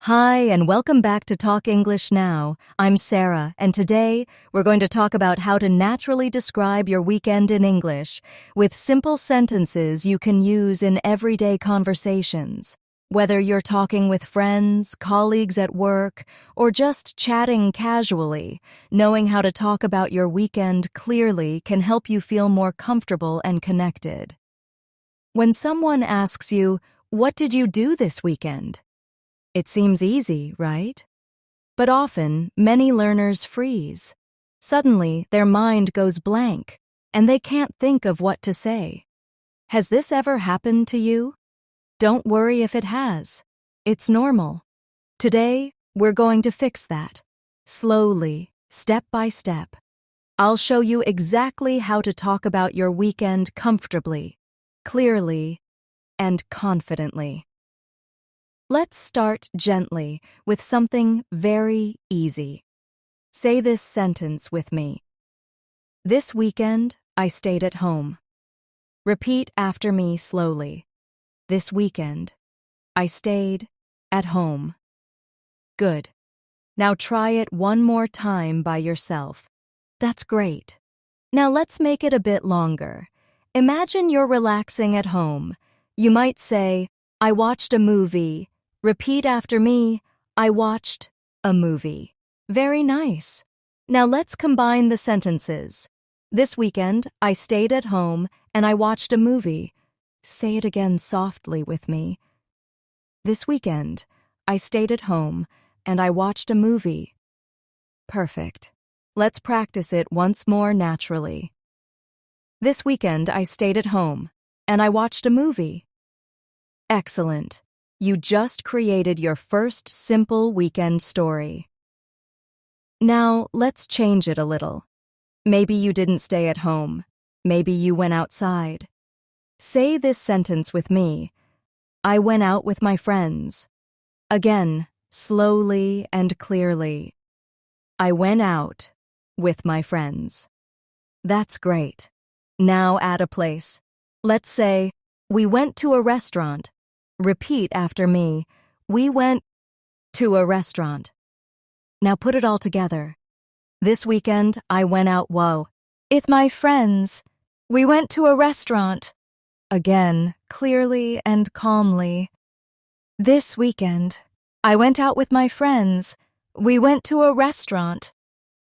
Hi, and welcome back to Talk English Now. I'm Sarah, and today we're going to talk about how to naturally describe your weekend in English with simple sentences you can use in everyday conversations. Whether you're talking with friends, colleagues at work, or just chatting casually, knowing how to talk about your weekend clearly can help you feel more comfortable and connected. When someone asks you, "What did you do this weekend?" It seems easy, right? But often, many learners freeze. Suddenly, their mind goes blank, and they can't think of what to say. Has this ever happened to you? Don't worry if it has. It's normal. Today, we're going to fix that. Slowly, step by step. I'll show you exactly how to talk about your weekend comfortably, clearly, and confidently. Let's start gently with something very easy. Say this sentence with me. This weekend, I stayed at home. Repeat after me slowly. This weekend, I stayed at home. Good. Now try it one more time by yourself. That's great. Now let's make it a bit longer. Imagine you're relaxing at home. You might say, I watched a movie. Repeat after me, I watched a movie. Very nice. Now let's combine the sentences. This weekend, I stayed at home and I watched a movie. Say it again softly with me. This weekend, I stayed at home and I watched a movie. Perfect. Let's practice it once more naturally. This weekend, I stayed at home and I watched a movie. Excellent. You just created your first simple weekend story. Now, let's change it a little. Maybe you didn't stay at home. Maybe you went outside. Say this sentence with me. I went out with my friends. Again, slowly and clearly. I went out with my friends. That's great. Now add a place. Let's say, we went to a restaurant. Repeat after me. We went to a restaurant. Now put it all together. This weekend, I went out with my friends. We went to a restaurant. Again, clearly and calmly. This weekend, I went out with my friends. We went to a restaurant.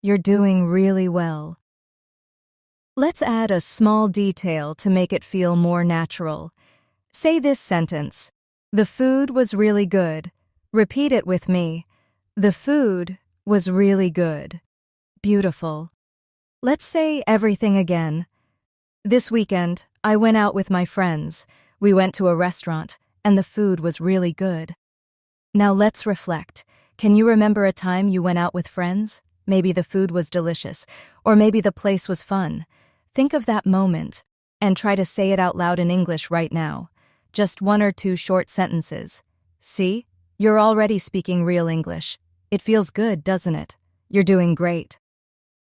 You're doing really well. Let's add a small detail to make it feel more natural. Say this sentence. The food was really good. Repeat it with me. The food was really good. Beautiful. Let's say everything again. This weekend, I went out with my friends. We went to a restaurant, and the food was really good. Now let's reflect. Can you remember a time you went out with friends? Maybe the food was delicious, or maybe the place was fun. Think of that moment, and try to say it out loud in English right now. Just one or two short sentences. See? You're already speaking real English. It feels good, doesn't it? You're doing great.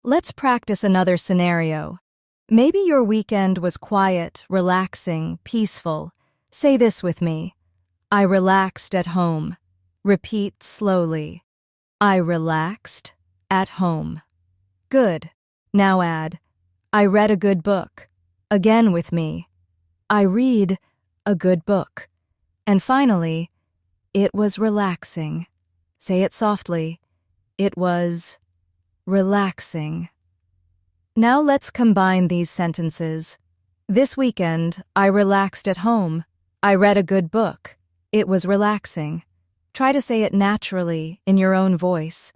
Let's practice another scenario. Maybe your weekend was quiet, relaxing, peaceful. Say this with me. I relaxed at home. Repeat slowly. I relaxed at home. Good. Now add, I read a good book. Again with me. I read a good book. And finally, it was relaxing. Say it softly. It was relaxing. Now let's combine these sentences. This weekend, I relaxed at home. I read a good book. It was relaxing. Try to say it naturally in your own voice.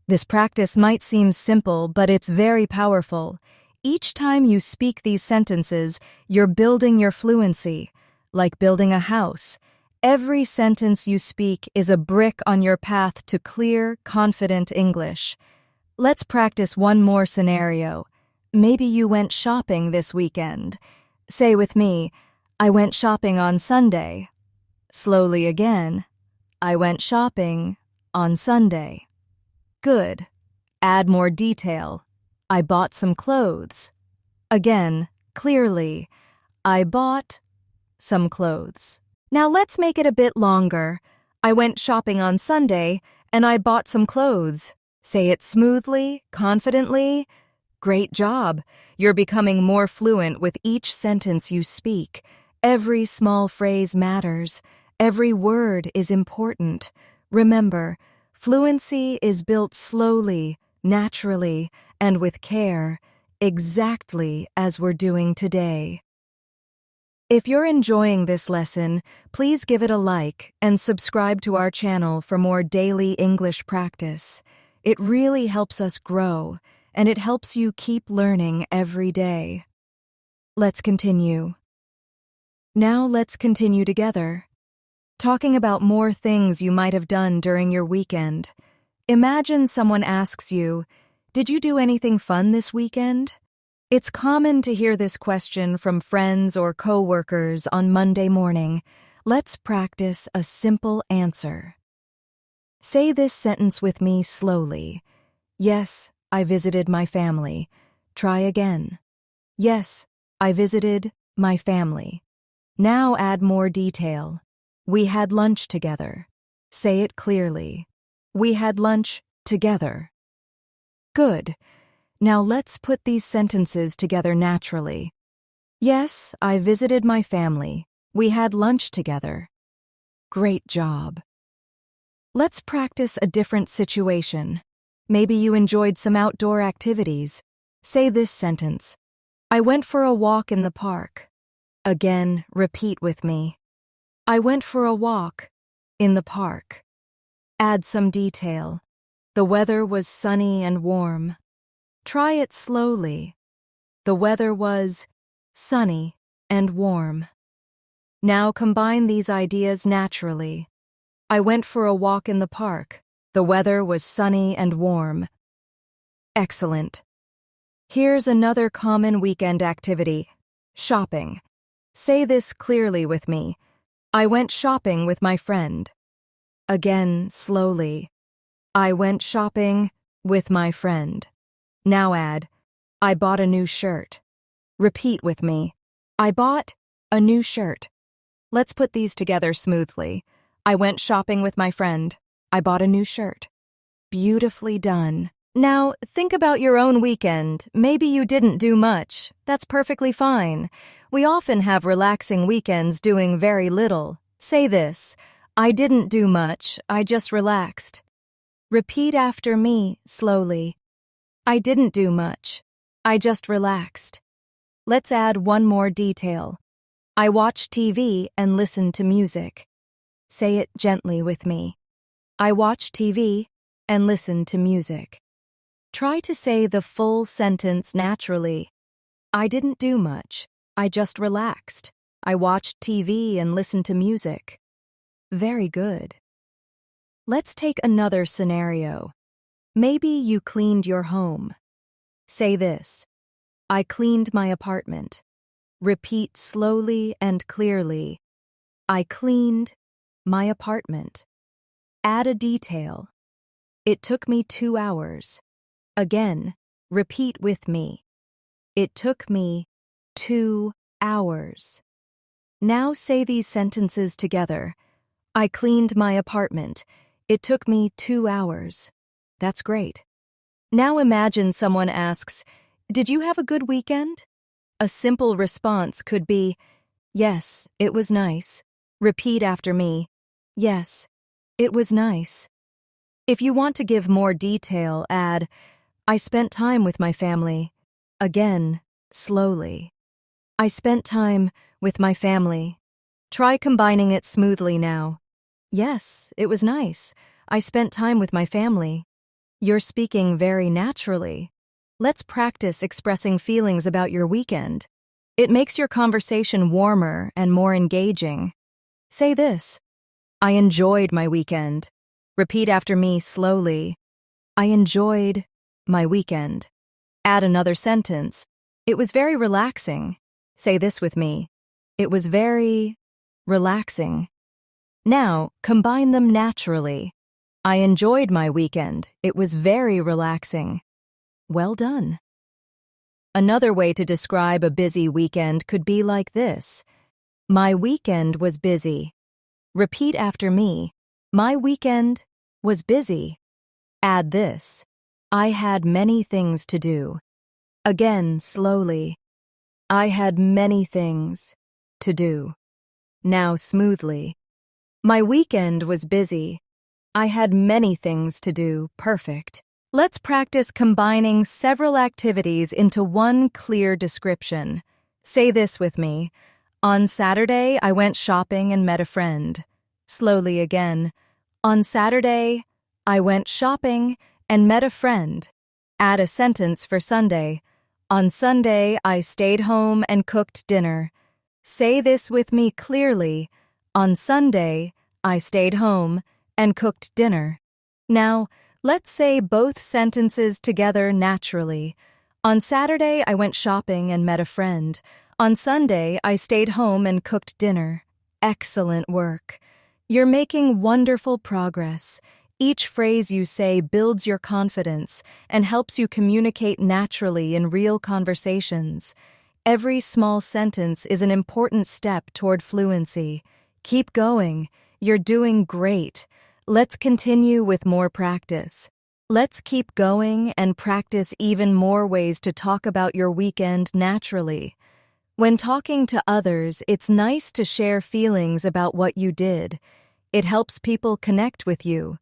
This practice might seem simple, but it's very powerful. Each time you speak these sentences, you're building your fluency. Like building a house. Every sentence you speak is a brick on your path to clear, confident English. Let's practice one more scenario. Maybe you went shopping this weekend. Say with me, I went shopping on Sunday. Slowly again. I went shopping on Sunday. Good. Add more detail. I bought some clothes. Again, clearly. I bought some clothes. Now let's make it a bit longer. I went shopping on Sunday and I bought some clothes. Say it smoothly, confidently. Great job. You're becoming more fluent with each sentence you speak. Every small phrase matters. Every word is important. Remember, fluency is built slowly, naturally, and with care, exactly as we're doing today. If you're enjoying this lesson, please give it a like and subscribe to our channel for more daily English practice. It really helps us grow, and it helps you keep learning every day. Let's continue. Now let's continue together, talking about more things you might have done during your weekend. Imagine someone asks you, "Did you do anything fun this weekend?" It's common to hear this question from friends or coworkers on Monday morning. Let's practice a simple answer. Say this sentence with me slowly. Yes, I visited my family. Try again. Yes, I visited my family. Now add more detail. We had lunch together. Say it clearly. We had lunch together. Good. Now let's put these sentences together naturally. Yes, I visited my family. We had lunch together. Great job. Let's practice a different situation. Maybe you enjoyed some outdoor activities. Say this sentence. I went for a walk in the park. Again, repeat with me. I went for a walk in the park. Add some detail. The weather was sunny and warm. Try it slowly. The weather was sunny and warm. Now combine these ideas naturally. I went for a walk in the park. The weather was sunny and warm. Excellent. Here's another common weekend activity. Shopping. Say this clearly with me. I went shopping with my friend. Again, slowly. I went shopping with my friend. Now add, I bought a new shirt. Repeat with me. I bought a new shirt. Let's put these together smoothly. I went shopping with my friend. I bought a new shirt. Beautifully done. Now, think about your own weekend. Maybe you didn't do much. That's perfectly fine. We often have relaxing weekends doing very little. Say this. I didn't do much. I just relaxed. Repeat after me slowly. I didn't do much. I just relaxed. Let's add one more detail. I watched TV and listened to music. Say it gently with me. I watched TV and listened to music. Try to say the full sentence naturally. I didn't do much. I just relaxed. I watched TV and listened to music. Very good. Let's take another scenario. Maybe you cleaned your home. Say this. I cleaned my apartment. Repeat slowly and clearly. I cleaned my apartment. Add a detail. It took me 2 hours. Again, repeat with me. It took me 2 hours. Now say these sentences together. I cleaned my apartment. It took me 2 hours. That's great. Now imagine someone asks, "Did you have a good weekend?" A simple response could be, "Yes, it was nice." Repeat after me. Yes, it was nice. If you want to give more detail, add, I spent time with my family. Again, slowly. I spent time with my family. Try combining it smoothly now. Yes, it was nice. I spent time with my family. You're speaking very naturally. Let's practice expressing feelings about your weekend. It makes your conversation warmer and more engaging. Say this. I enjoyed my weekend. Repeat after me slowly. I enjoyed my weekend. Add another sentence. It was very relaxing. Say this with me. It was very relaxing. Now, combine them naturally. I enjoyed my weekend. It was very relaxing. Well done. Another way to describe a busy weekend could be like this. My weekend was busy. Repeat after me. My weekend was busy. Add this. I had many things to do. Again, slowly. I had many things to do. Now smoothly. My weekend was busy. I had many things to do. Perfect. Let's practice combining several activities into one clear description. Say this with me. On Saturday, I went shopping and met a friend. Slowly again. On Saturday, I went shopping and met a friend. Add a sentence for Sunday. On Sunday, I stayed home and cooked dinner. Say this with me clearly. On Sunday, I stayed home and cooked dinner. Now, let's say both sentences together naturally. On Saturday, I went shopping and met a friend. On Sunday, I stayed home and cooked dinner. Excellent work. You're making wonderful progress. Each phrase you say builds your confidence and helps you communicate naturally in real conversations. Every small sentence is an important step toward fluency. Keep going. You're doing great. Let's continue with more practice. Let's keep going and practice even more ways to talk about your weekend naturally. When talking to others, it's nice to share feelings about what you did. It helps people connect with you.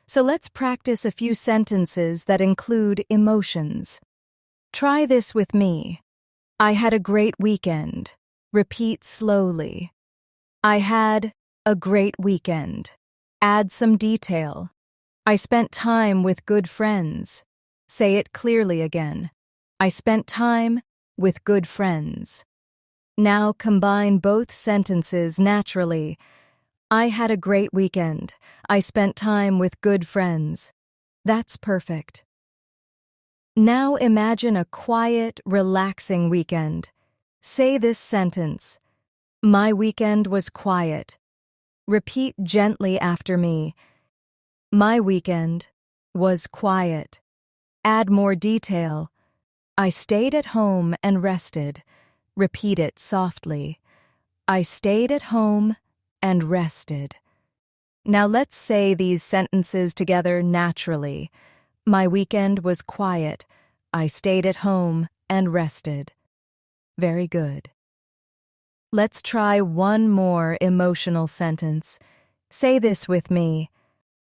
So let's practice a few sentences that include emotions. Try this with me. I had a great weekend. Repeat slowly. I had a great weekend. Add some detail. I spent time with good friends. Say it clearly again. I spent time with good friends. Now combine both sentences naturally. I had a great weekend. I spent time with good friends. That's perfect. Now imagine a quiet, relaxing weekend. Say this sentence. My weekend was quiet. Repeat gently after me. My weekend was quiet. Add more detail. I stayed at home and rested. Repeat it softly. I stayed at home and rested. Now let's say these sentences together naturally. My weekend was quiet. I stayed at home and rested. Very good. Let's try one more emotional sentence. Say this with me.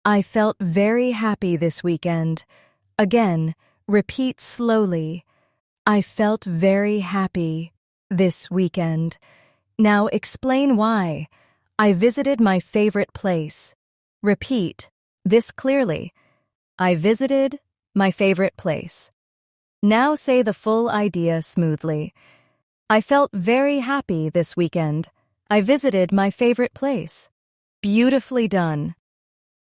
I felt very happy this weekend. Again, repeat slowly. I felt very happy this weekend. Now explain why. I visited my favorite place. Repeat this clearly. I visited my favorite place. Now say the full idea smoothly. I felt very happy this weekend. I visited my favorite place. Beautifully done.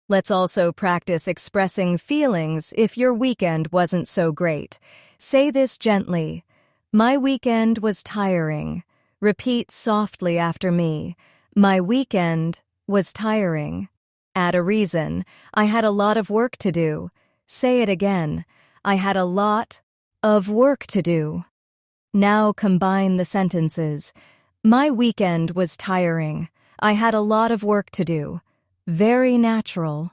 Let's also practice expressing feelings if your weekend wasn't so great. Say this gently. My weekend was tiring. Repeat softly after me. My weekend was tiring. Add a reason. I had a lot of work to do. Say it again. I had a lot of work to do. Now combine the sentences. My weekend was tiring. I had a lot of work to do. Very natural.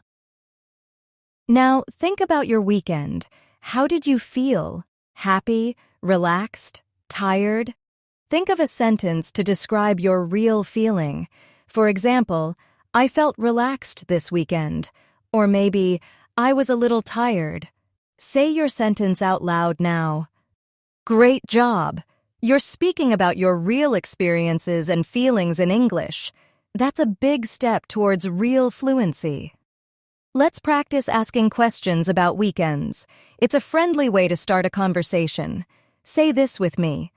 Now think about your weekend. How did you feel? Happy? Relaxed? Tired? Think of a sentence to describe your real feeling. For example, I felt relaxed this weekend. Or maybe, I was a little tired. Say your sentence out loud now. Great job! You're speaking about your real experiences and feelings in English. That's a big step towards real fluency. Let's practice asking questions about weekends. It's a friendly way to start a conversation. Say this with me.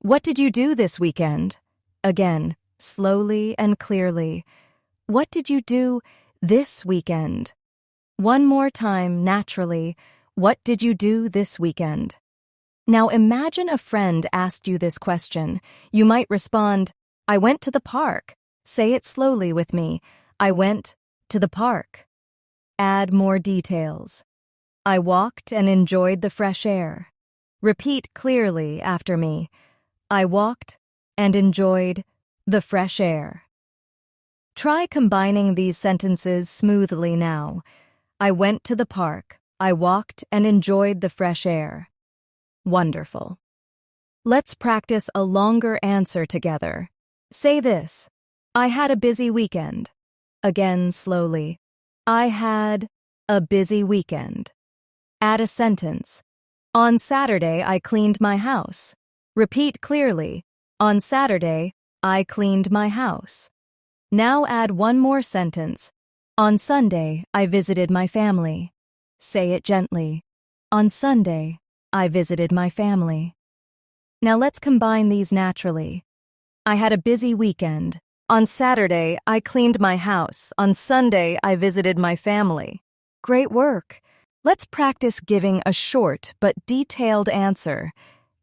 What did you do this weekend? Again, slowly and clearly. What did you do this weekend? One more time, naturally. What did you do this weekend? Now imagine a friend asked you this question. You might respond, I went to the park. Say it slowly with me. I went to the park. Add more details. I walked and enjoyed the fresh air. Repeat clearly after me. I walked and enjoyed the fresh air. Try combining these sentences smoothly now. I went to the park. I walked and enjoyed the fresh air. Wonderful. Let's practice a longer answer together. Say this. I had a busy weekend. Again, slowly. I had a busy weekend. Add a sentence. On Saturday, I cleaned my house. Repeat clearly. On Saturday, I cleaned my house. Now add one more sentence. On Sunday, I visited my family. Say it gently. On Sunday, I visited my family. Now let's combine these naturally. I had a busy weekend. On Saturday, I cleaned my house. On Sunday, I visited my family. Great work. Let's practice giving a short but detailed answer.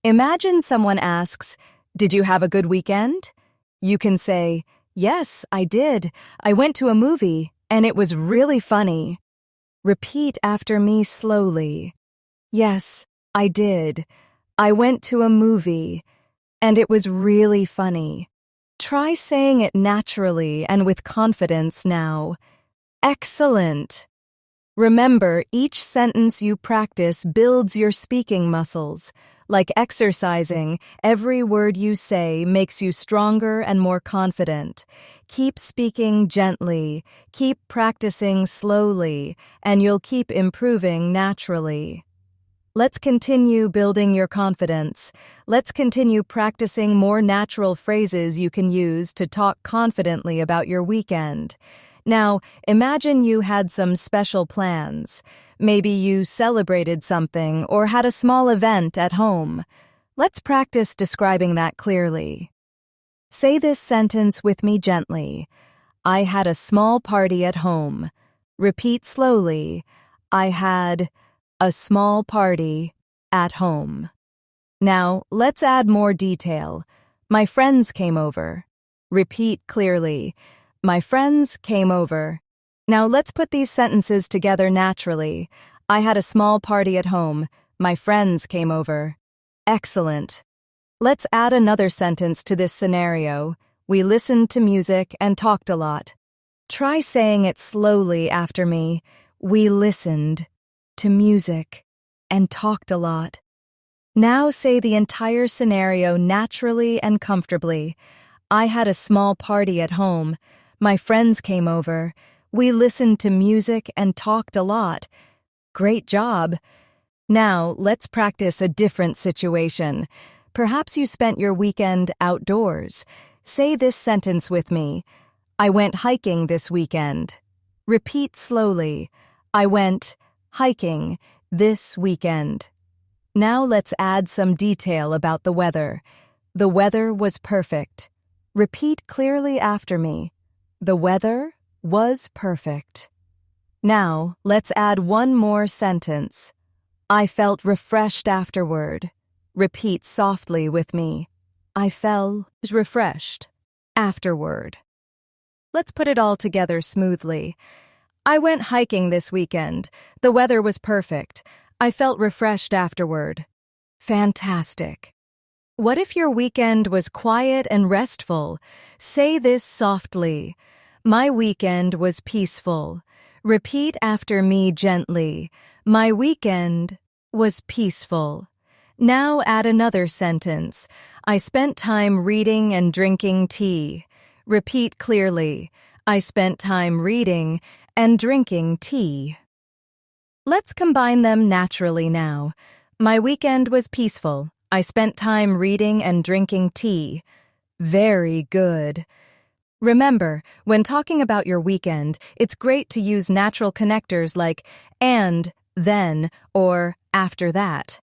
Imagine someone asks, "Did you have a good weekend?" You can say, "Yes, I did. I went to a movie, and it was really funny." Repeat after me slowly. Yes, I did. I went to a movie, and it was really funny. Try saying it naturally and with confidence now. Excellent. Remember, each sentence you practice builds your speaking muscles. Like exercising, every word you say makes you stronger and more confident. Keep speaking gently, keep practicing slowly, and you'll keep improving naturally. Let's continue building your confidence. Let's continue practicing more natural phrases you can use to talk confidently about your weekend. Now, imagine you had some special plans. Maybe you celebrated something or had a small event at home. Let's practice describing that clearly. Say this sentence with me gently. I had a small party at home. Repeat slowly. I had a small party at home. Now, let's add more detail. My friends came over. Repeat clearly. My friends came over. Now let's put these sentences together naturally. I had a small party at home. My friends came over. Excellent. Let's add another sentence to this scenario. We listened to music and talked a lot. Try saying it slowly after me. We listened to music and talked a lot. Now say the entire scenario naturally and comfortably. I had a small party at home. My friends came over. We listened to music and talked a lot. Great job. Now, let's practice a different situation. Perhaps you spent your weekend outdoors. Say this sentence with me. I went hiking this weekend. Repeat slowly. I went hiking this weekend. Now let's add some detail about the weather. The weather was perfect. Repeat clearly after me. The weather was perfect. Now, let's add one more sentence. I felt refreshed afterward. Repeat softly with me. I felt refreshed afterward. Let's put it all together smoothly. I went hiking this weekend. The weather was perfect. I felt refreshed afterward. Fantastic. What if your weekend was quiet and restful? Say this softly. My weekend was peaceful. Repeat after me gently. My weekend was peaceful. Now add another sentence. I spent time reading and drinking tea. Repeat clearly. I spent time reading and drinking tea. Let's combine them naturally now. My weekend was peaceful. I spent time reading and drinking tea. Very good. Remember, when talking about your weekend, it's great to use natural connectors like and, then, or after that.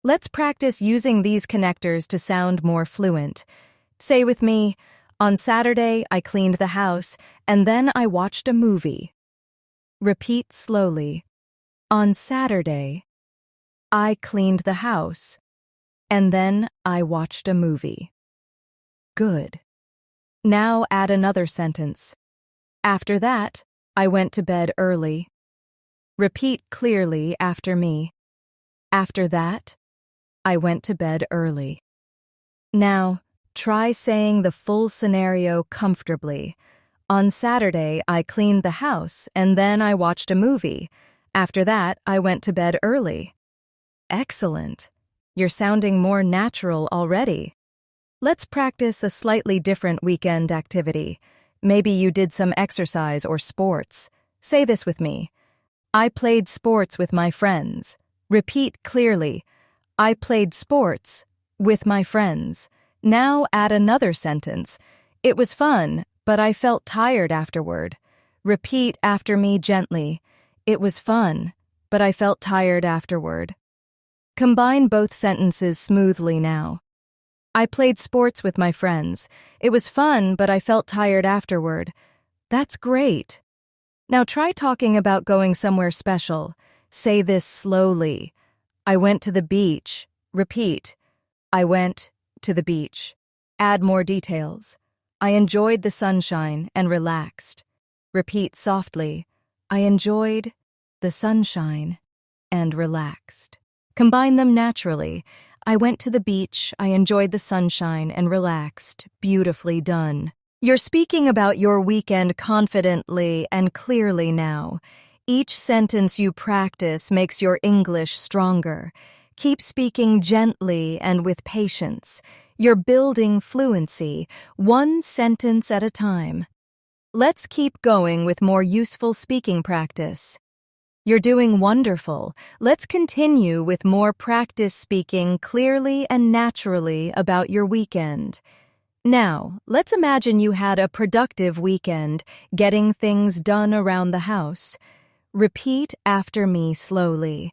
Let's practice using these connectors to sound more fluent. Say with me, on Saturday, I cleaned the house, and then I watched a movie. Repeat slowly. On Saturday, I cleaned the house, and then I watched a movie. Good. Now add another sentence. After that, I went to bed early. Repeat clearly after me. After that, I went to bed early. Now, try saying the full scenario comfortably. On Saturday, I cleaned the house and then I watched a movie. After that, I went to bed early. Excellent. You're sounding more natural already. Let's practice a slightly different weekend activity. Maybe you did some exercise or sports. Say this with me. I played sports with my friends. Repeat clearly. I played sports with my friends. Now add another sentence. It was fun, but I felt tired afterward. Repeat after me gently. It was fun, but I felt tired afterward. Combine both sentences smoothly now. I played sports with my friends. It was fun, but I felt tired afterward. That's great. Now try talking about going somewhere special. Say this slowly. I went to the beach. Repeat. I went to the beach. Add more details. I enjoyed the sunshine and relaxed. Repeat softly. I enjoyed the sunshine and relaxed. Combine them naturally. I went to the beach, I enjoyed the sunshine and relaxed. Beautifully done. You're speaking about your weekend confidently and clearly now. Each sentence you practice makes your English stronger. Keep speaking gently and with patience. You're building fluency, one sentence at a time. Let's keep going with more useful speaking practice. You're doing wonderful. Let's continue with more practice speaking clearly and naturally about your weekend. Now, let's imagine you had a productive weekend, getting things done around the house. Repeat after me slowly.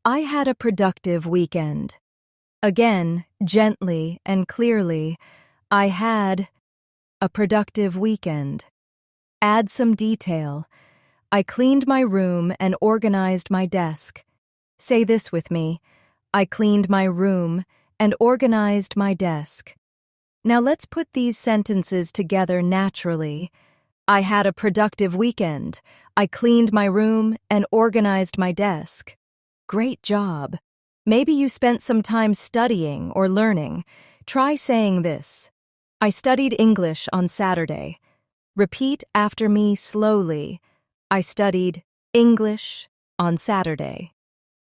I had a productive weekend. Again, gently and clearly. I had a productive weekend. Add some detail. I cleaned my room and organized my desk. Say this with me. I cleaned my room and organized my desk. Now let's put these sentences together naturally. I had a productive weekend. I cleaned my room and organized my desk. Great job. Maybe you spent some time studying or learning. Try saying this. I studied English on Saturday. Repeat after me slowly. I studied English on Saturday.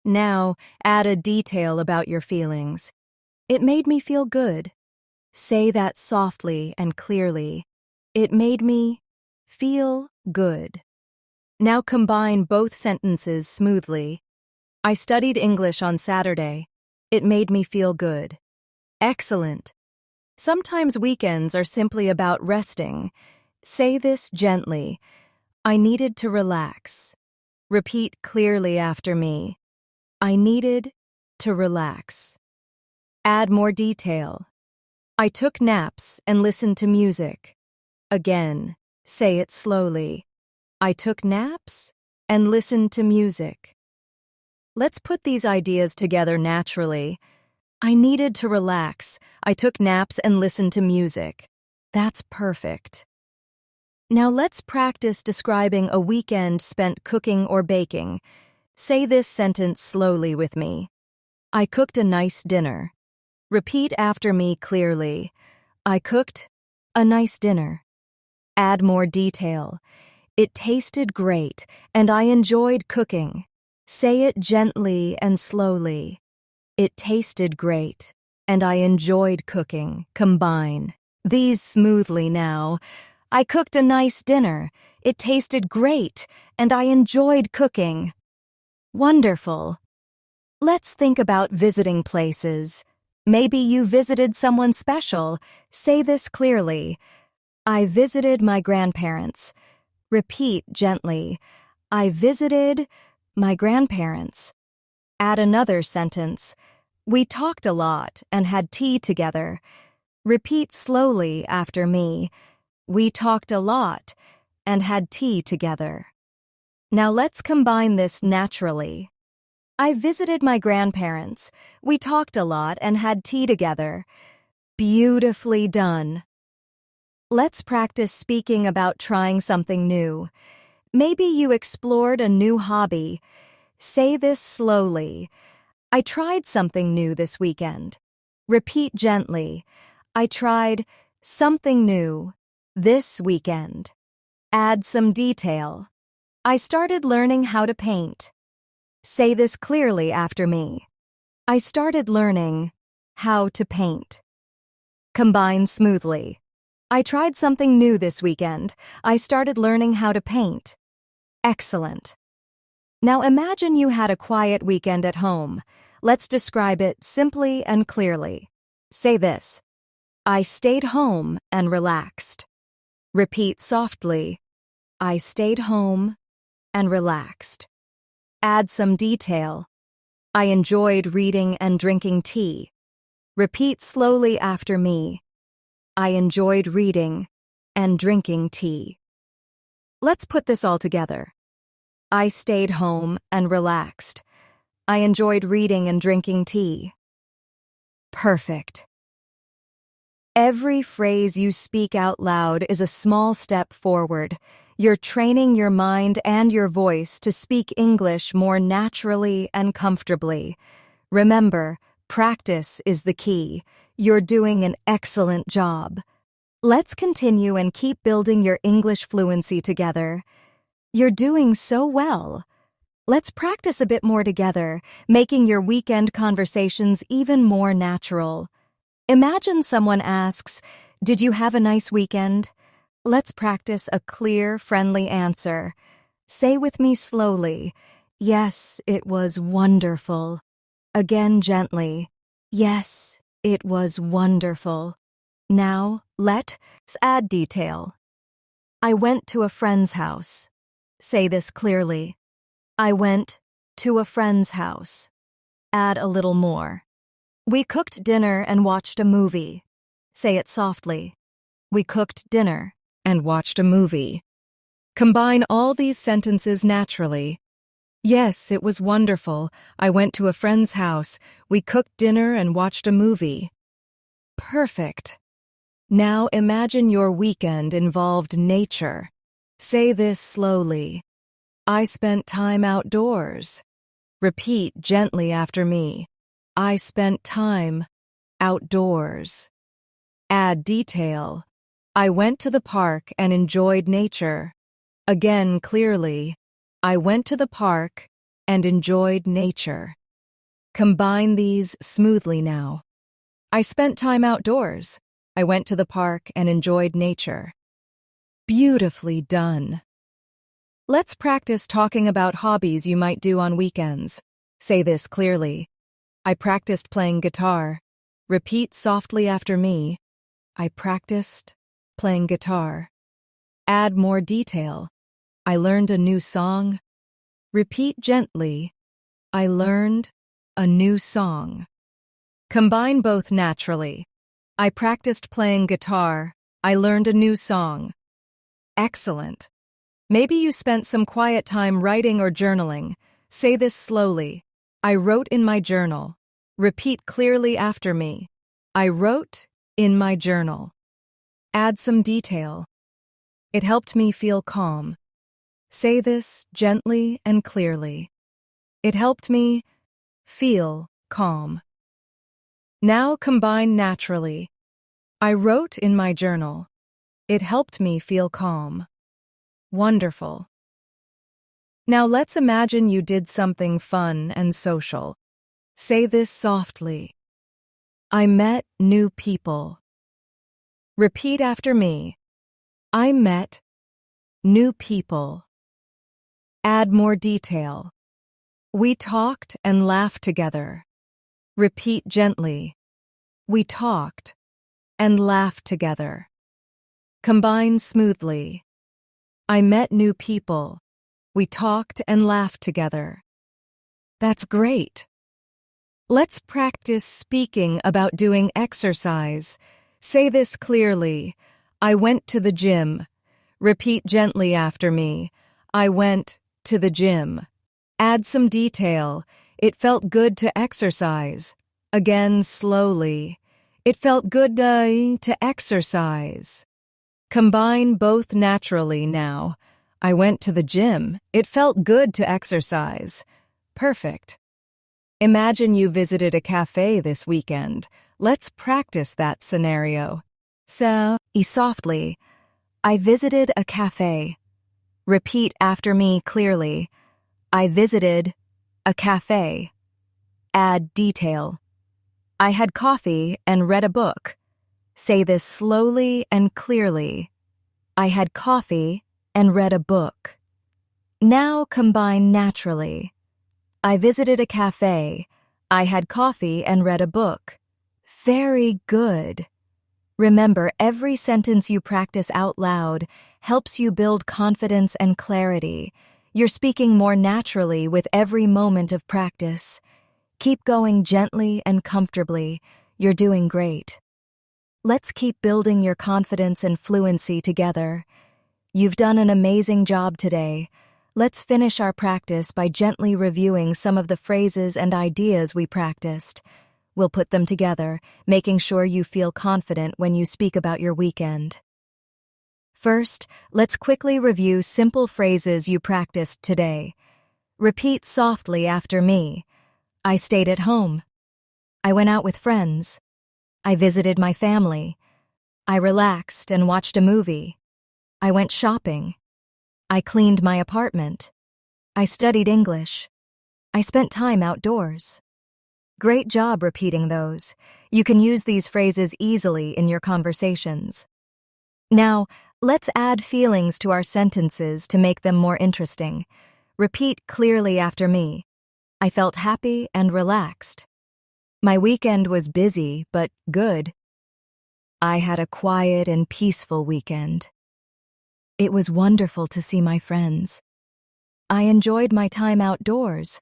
Now, add a detail about your feelings. It made me feel good. Say that softly and clearly. It made me feel good. Now combine both sentences smoothly. I studied English on Saturday. It made me feel good. Excellent. Sometimes weekends are simply about resting. Say this gently. I needed to relax. Repeat clearly after me. I needed to relax. Add more detail. I took naps and listened to music. Again, say it slowly. I took naps and listened to music. Let's put these ideas together naturally. I needed to relax. I took naps and listened to music. That's perfect. Now let's practice describing a weekend spent cooking or baking. Say this sentence slowly with me. I cooked a nice dinner. Repeat after me clearly. I cooked a nice dinner. Add more detail. It tasted great, and I enjoyed cooking. Say it gently and slowly. It tasted great, and I enjoyed cooking. Combine these smoothly now. I cooked a nice dinner. It tasted great, and I enjoyed cooking. Wonderful. Let's think about visiting places. Maybe you visited someone special. Say this clearly. I visited my grandparents. Repeat gently. I visited my grandparents. Add another sentence. We talked a lot and had tea together. Repeat slowly after me. We talked a lot and had tea together. Now let's combine this naturally. I visited my grandparents. We talked a lot and had tea together. Beautifully done. Let's practice speaking about trying something new. Maybe you explored a new hobby. Say this slowly. I tried something new this weekend. Repeat gently. I tried something new this weekend. Add some detail. I started learning how to paint. Say this clearly after me. I started learning how to paint. Combine smoothly. I tried something new this weekend. I started learning how to paint. Excellent. Now imagine you had a quiet weekend at home. Let's describe it simply and clearly. Say this. I stayed home and relaxed. Repeat softly. I stayed home and relaxed. Add some detail. I enjoyed reading and drinking tea. Repeat slowly after me. I enjoyed reading and drinking tea. Let's put this all together. I stayed home and relaxed. I enjoyed reading and drinking tea. Perfect. Every phrase you speak out loud is a small step forward. You're training your mind and your voice to speak English more naturally and comfortably. Remember, practice is the key. You're doing an excellent job. Let's continue and keep building your English fluency together. You're doing so well. Let's practice a bit more together, making your weekend conversations even more natural. Imagine someone asks, "Did you have a nice weekend?" Let's practice a clear, friendly answer. Say with me slowly, "Yes, it was wonderful." Again gently, "Yes, it was wonderful." Now, let's add detail. I went to a friend's house. Say this clearly. I went to a friend's house. Add a little more. We cooked dinner and watched a movie. Say it softly. We cooked dinner and watched a movie. Combine all these sentences naturally. Yes, it was wonderful. I went to a friend's house. We cooked dinner and watched a movie. Perfect. Now imagine your weekend involved nature. Say this slowly. I spent time outdoors. Repeat gently after me. I spent time outdoors. Add detail. I went to the park and enjoyed nature. Again clearly. I went to the park and enjoyed nature. Combine these smoothly now. I spent time outdoors. I went to the park and enjoyed nature. Beautifully done. Let's practice talking about hobbies you might do on weekends. Say this clearly. I practiced playing guitar. Repeat softly after me. I practiced playing guitar. Add more detail. I learned a new song. Repeat gently. I learned a new song. Combine both naturally. I practiced playing guitar. I learned a new song. Excellent. Maybe you spent some quiet time writing or journaling. Say this slowly. I wrote in my journal. Repeat clearly after me. I wrote in my journal. Add some detail. It helped me feel calm. Say this gently and clearly. It helped me feel calm. Now combine naturally. I wrote in my journal. It helped me feel calm. Wonderful. Now let's imagine you did something fun and social. Say this softly. I met new people. Repeat after me. I met new people. Add more detail. We talked and laughed together. Repeat gently. We talked and laughed together. Combine smoothly. I met new people. We talked and laughed together. That's great. Let's practice speaking about doing exercise. Say this clearly. I went to the gym. Repeat gently after me. I went to the gym. Add some detail. It felt good to exercise. Again slowly. It felt good to exercise. Combine both naturally now. I went to the gym. It felt good to exercise. Perfect. Imagine you visited a cafe this weekend. Let's practice that scenario. So, softly. I visited a cafe. Repeat after me clearly. I visited a cafe. Add detail. I had coffee and read a book. Say this slowly and clearly. I had coffee and read a book. Now combine naturally. I visited a cafe. I had coffee and read a book. Very good. Remember, every sentence you practice out loud helps you build confidence and clarity. You're speaking more naturally with every moment of practice. Keep going gently and comfortably. You're doing great. Let's keep building your confidence and fluency together. You've done an amazing job today. Let's finish our practice by gently reviewing some of the phrases and ideas we practiced. We'll put them together, making sure you feel confident when you speak about your weekend. First, let's quickly review simple phrases you practiced today. Repeat softly after me. I stayed at home. I went out with friends. I visited my family. I relaxed and watched a movie. I went shopping. I cleaned my apartment. I studied English. I spent time outdoors. Great job repeating those. You can use these phrases easily in your conversations. Now, let's add feelings to our sentences to make them more interesting. Repeat clearly after me. I felt happy and relaxed. My weekend was busy, but good. I had a quiet and peaceful weekend. It was wonderful to see my friends. I enjoyed my time outdoors.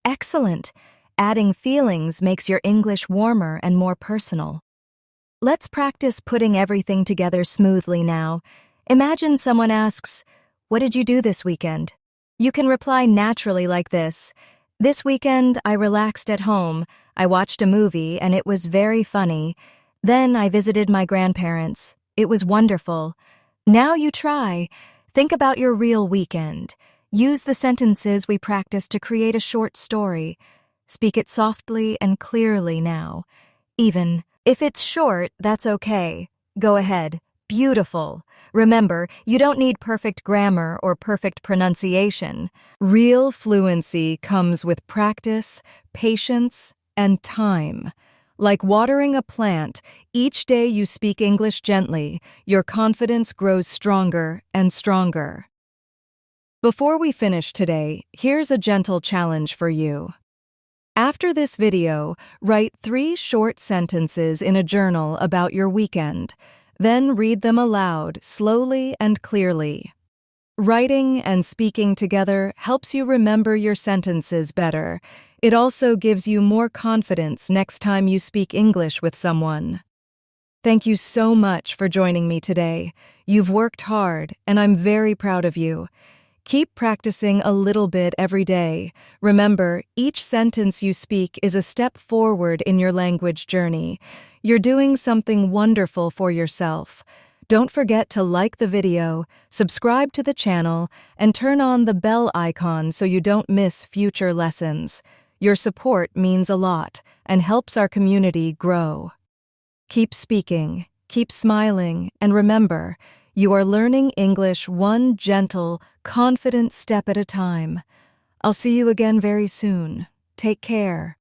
Excellent! Adding feelings makes your English warmer and more personal. Let's practice putting everything together smoothly now. Imagine someone asks, "What did you do this weekend?" You can reply naturally like this. This weekend, I relaxed at home. I watched a movie, and it was very funny. Then I visited my grandparents. It was wonderful. Now you try. Think about your real weekend. Use the sentences we practiced to create a short story. Speak it softly and clearly now. Even if it's short, that's okay. Go ahead. Beautiful. Remember, you don't need perfect grammar or perfect pronunciation. Real fluency comes with practice, patience, and time. Like watering a plant, each day you speak English gently, your confidence grows stronger and stronger. Before we finish today, here's a gentle challenge for you. After this video, write 3 short sentences in a journal about your weekend. Then read them aloud, slowly and clearly. Writing and speaking together helps you remember your sentences better. It also gives you more confidence next time you speak English with someone. Thank you so much for joining me today. You've worked hard, and I'm very proud of you. Keep practicing a little bit every day. Remember, each sentence you speak is a step forward in your language journey. You're doing something wonderful for yourself. Don't forget to like the video, subscribe to the channel, and turn on the bell icon so you don't miss future lessons. Your support means a lot and helps our community grow. Keep speaking, keep smiling, and remember, you are learning English one gentle, confident step at a time. I'll see you again very soon. Take care.